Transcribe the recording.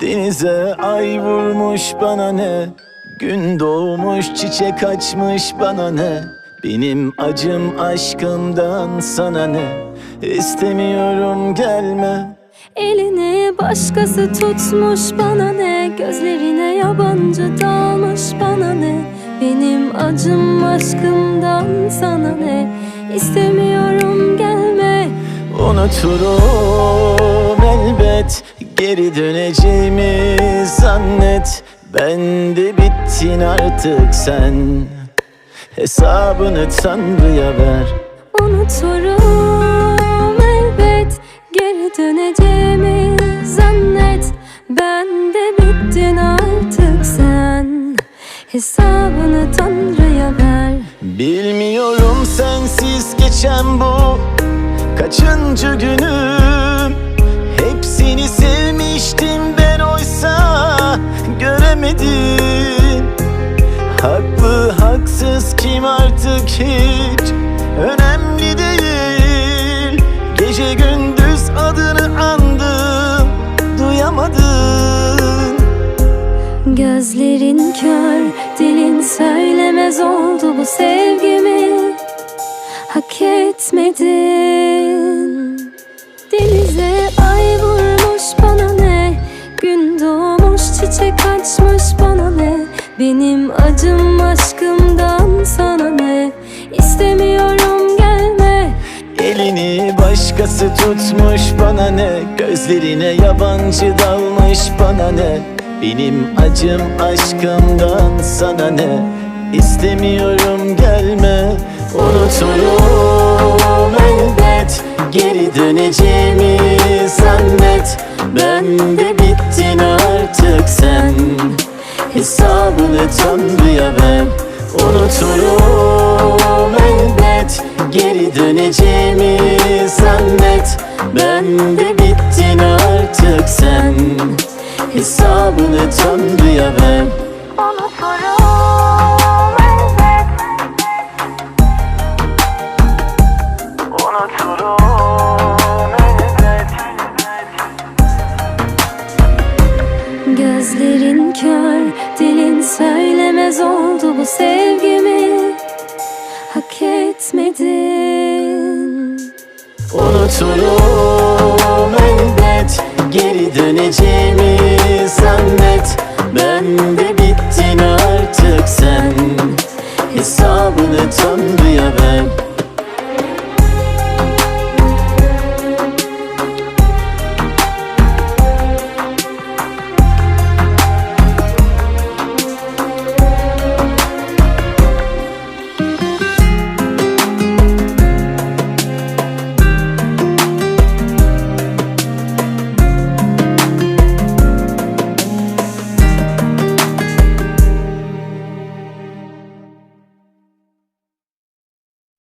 Denize ay vurmuş bana ne, gün doğmuş çiçek açmış bana ne. Benim acım aşkımdan sana ne, istemiyorum gelme. Elini başkası tutmuş bana ne, gözlerine yabancı dalmış bana ne. Benim acım aşkımdan sana ne, istemiyorum gelme. Unuturum elbet, geri döneceğimi zannet. Ben de bittin artık sen, hesabını Tanrı'ya ver. Unuturum elbet, geri döneceğimi zannet. Ben de bittin artık sen, hesabını Tanrı'ya ver. Bilmiyorum sensiz geçen bu kaçıncı günüm. Hepsini sevmiştim ben, oysa göremedim. Haklı haksız kim artık hiç önemli değil. Gece gündüz adını andım, duyamadın. Gözlerin kör, dilin söylemez oldu bu sevgimi. Hak etmedin. Denize ay vurmuş bana ne, gün doğmuş çiçek açmış bana ne. Benim acım aşkımdan sana ne, istemiyorum gelme. Elini başkası tutmuş bana ne, gözlerine yabancı dalmış bana ne. Benim acım aşkımdan sana ne, istemiyorum gelme. Unuturum elbet, geri döneceğimi zannet. Ben de bittin artık sen, hesabını Tanrı'ya ver. Unuturum elbet, geri döneceğimi zannet. Ben de bittin artık sen, hesabını Tanrı'ya ver. Unuturum elbet. Unuturum elbet. Gözlerin kör, dilin söylemez oldu bu sevgimi. Hak etmedin. Unuturum elbet, geri döneceğimi zannet. Ben de